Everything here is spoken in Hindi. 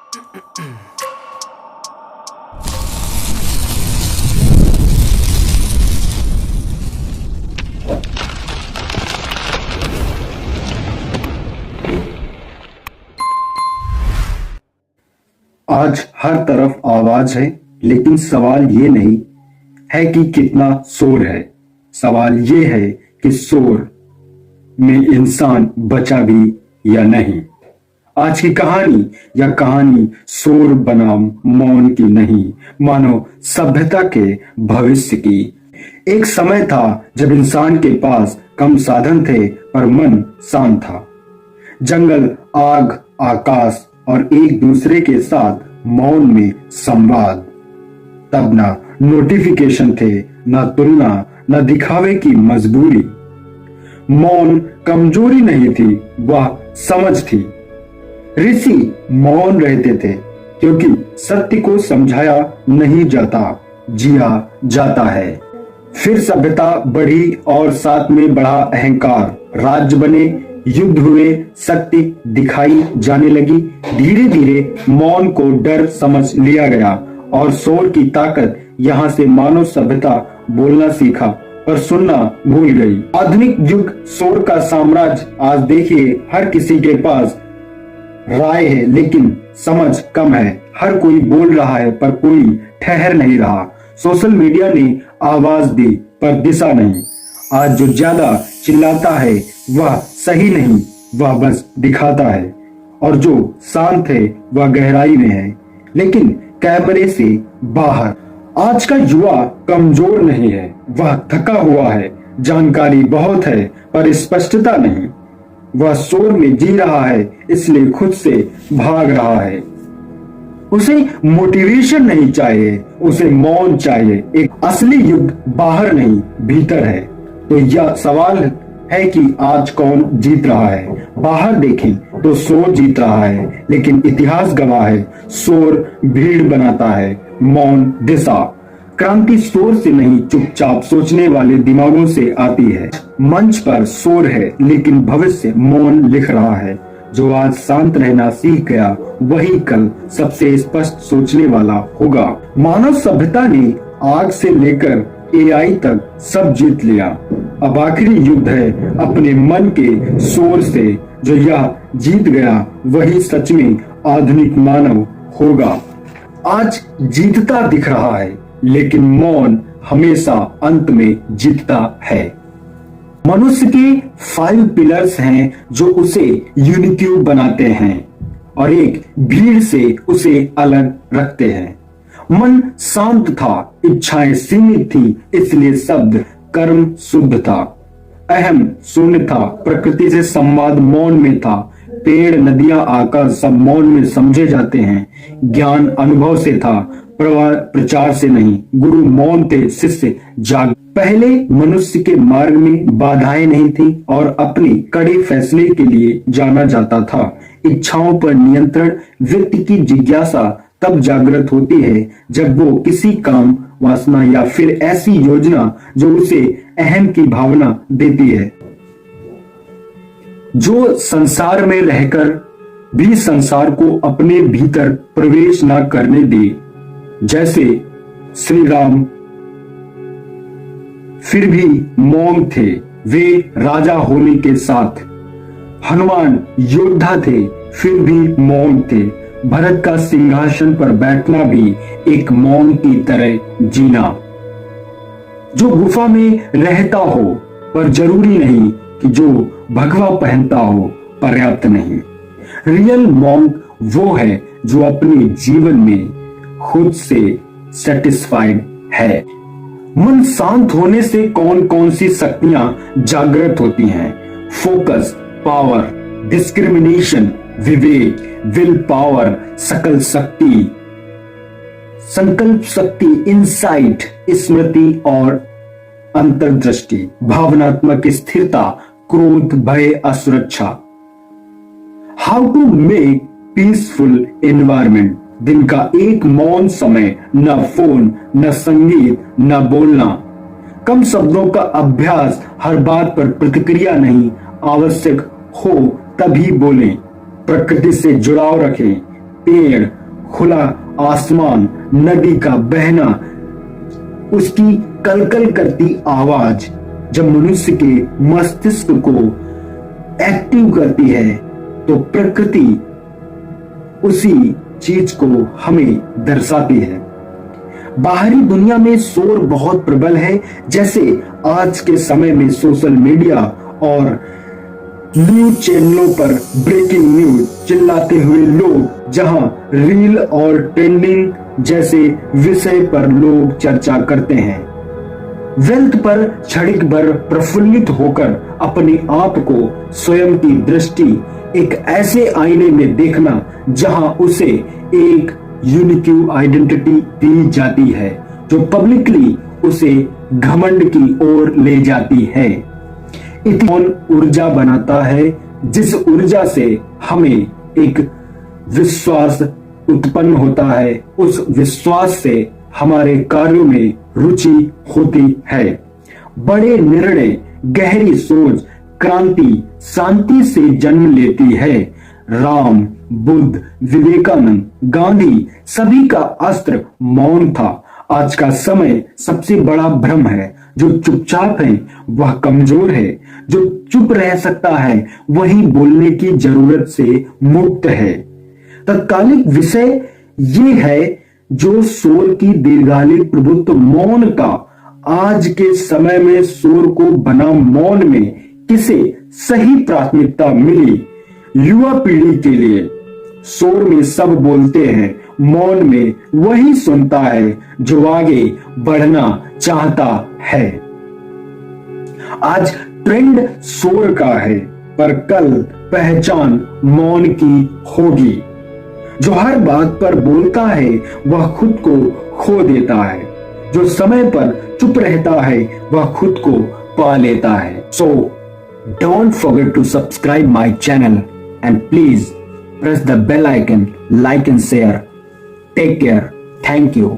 आज हर तरफ आवाज है, लेकिन सवाल ये नहीं है कि कितना शोर है। सवाल ये है कि शोर में इंसान बचा भी या नहीं। आज की कहानी शोर बनाम मौन की नहीं, मानो सभ्यता के भविष्य की। एक समय था जब इंसान के पास कम साधन थे पर मन शांत था। जंगल, आग, आकाश और एक दूसरे के साथ मौन में संवाद। तब ना नोटिफिकेशन थे, ना तुलना, ना दिखावे की मजबूरी। मौन कमजोरी नहीं थी, वह समझ थी। ऋषि मौन रहते थे क्योंकि सत्य को समझाया नहीं जाता, जिया जाता है। फिर सभ्यता बढ़ी और साथ में बढ़ा अहंकार। राज्य बने, युद्ध हुए, शक्ति दिखाई जाने लगी। धीरे धीरे मौन को डर समझ लिया गया और शोर की ताकत। यहाँ से मानव सभ्यता बोलना सीखा पर सुनना भूल गई। आधुनिक युग शोर का साम्राज्य। आज देखिए, हर किसी के पास राय है लेकिन समझ कम है। हर कोई बोल रहा है पर कोई ठहर नहीं रहा। सोशल मीडिया ने आवाज दी पर दिशा नहीं। आज जो ज्यादा चिल्लाता है वह सही नहीं, वह बस दिखाता है। और जो शांत है वह गहराई में है, लेकिन कैमरे से बाहर। आज का युवा कमजोर नहीं है, वह थका हुआ है। जानकारी बहुत है पर स्पष्टता नहीं। वह शोर में जी रहा है, इसलिए खुद से भाग रहा है। उसे मोटिवेशन नहीं चाहिए, उसे मौन चाहिए। एक असली युद्ध बाहर नहीं, भीतर है। तो यह सवाल है कि आज कौन जीत रहा है। बाहर देखें तो शोर जीत रहा है, लेकिन इतिहास गवाह है शोर भीड़ बनाता है, मौन दिशा। क्रांति शोर से नहीं, चुपचाप सोचने वाले दिमागों से आती है। मंच पर शोर है लेकिन भविष्य मौन लिख रहा है। जो आज शांत रहना सीख गया वही कल सबसे स्पष्ट सोचने वाला होगा। मानव सभ्यता ने आग से लेकर एआई तक सब जीत लिया। अब आखिरी युद्ध है अपने मन के शोर से। जो यह जीत गया वही सच में आधुनिक मानव होगा। आज जीतता दिख रहा है, लेकिन मौन हमेशा अंत में जीतता है। मनुष्य के 5 पिलर्स हैं जो उसे यूनिट्यू बनाते हैं और एक भीड़ से उसे अलग रखते हैं। मन शांत था, इच्छाएं सीमित थी, इसलिए शब्द कर्म शुद्ध था। अहम शून्य था, प्रकृति से संवाद मौन में था। पेड़, नदियां, आकाश सब मौन में समझे जाते हैं। ज्ञान अनुभव से था, प्रचार से नहीं। गुरु मौन थे, शिष्य जाग। पहले मनुष्य के मार्ग में बाधाएं नहीं थी और अपनी कड़े फैसले के लिए जाना जाता था। इच्छाओं पर नियंत्रण। व्यक्ति की जिज्ञासा तब जागृत होती है जब वो किसी काम, वासना या फिर ऐसी योजना जो उसे अहम की भावना देती है, जो संसार में रहकर भी संसार को अपने भीतर प्रवेश न करने दे। जैसे श्री राम फिर भी मौन थे, वे राजा होने के साथ। हनुमान योद्धा थे, फिर भी मौन थे। भरत का सिंहासन पर बैठना भी एक मौन की तरह जीना। जो गुफा में रहता हो पर जरूरी नहीं कि जो भगवा पहनता हो पर्याप्त नहीं। रियल मॉन्क वो है जो अपने जीवन में खुद से सेटिस्फाइड है। मन शांत होने से कौन कौन सी शक्तियां जागृत होती हैं? Focus, power, discrimination, Vivek, will power, सकल शक्ति, संकल्प शक्ति, इंसाइट, स्मृति और अंतर्दृष्टि, भावनात्मक स्थिरता, क्रोध, भय, असुरक्षा। How to make peaceful environment. दिन का एक मौन समय, न फोन, न संगीत, न बोलना। कम शब्दों का अभ्यास, हर बात पर प्रतिक्रिया नहीं, आवश्यक हो तभी बोलें। प्रकृति से जुड़ाव रखें। पेड़, खुला आसमान, नदी का बहना, उसकी कलकल करती आवाज जब मनुष्य के मस्तिष्क को एक्टिव करती है तो प्रकृति उसी चीज को हमें दर्शाती है। बाहरी दुनिया में शोर बहुत प्रबल है, जैसे आज के समय में सोशल मीडिया और न्यूज चैनलों पर ब्रेकिंग न्यूज चिल्लाते हुए लोग, जहां रील और ट्रेंडिंग जैसे विषय पर लोग चर्चा करते हैं। वेल्थ पर क्षणिक भर प्रफुल्लित होकर अपने आप को स्वयं की दृष्टि एक ऐसे आईने में देखना जहां उसे एक यूनिक आइडेंटिटी दी जाती है जो पब्लिकली उसे घमंड की ओर ले जाती है। इतनी ऊर्जा बनाता है जिस ऊर्जा से हमें एक विश्वास उत्पन्न होता है, उस विश्वास से हमारे कार्यों में रुचि होती है। बड़े निर्णय, गहरी सोच, क्रांति शांति से जन्म लेती है। राम, बुद्ध, विवेकानंद, गांधी सभी का अस्त्र मौन था। आज का समय सबसे बड़ा भ्रम है। जो चुपचाप है वह कमजोर है, जो चुप रह सकता है वही बोलने की जरूरत से मुक्त है। तत्कालिक विषय ये है जो शोर की दीर्घकालिक प्रभुत्व मौन का। आज के समय में शोर को बना मौन में किसे सही प्राथमिकता मिली? युवा पीढ़ी के लिए शोर में सब बोलते हैं, मौन में वही सुनता है जो आगे बढ़ना चाहता है। आज ट्रेंड शोर का है, पर कल पहचान मौन की होगी। जो हर बात पर बोलता है वह खुद को खो देता है, जो समय पर चुप रहता है वह खुद को पा लेता है। So don't forget to subscribe my channel and please press the bell icon, like and share. Take care. Thank you.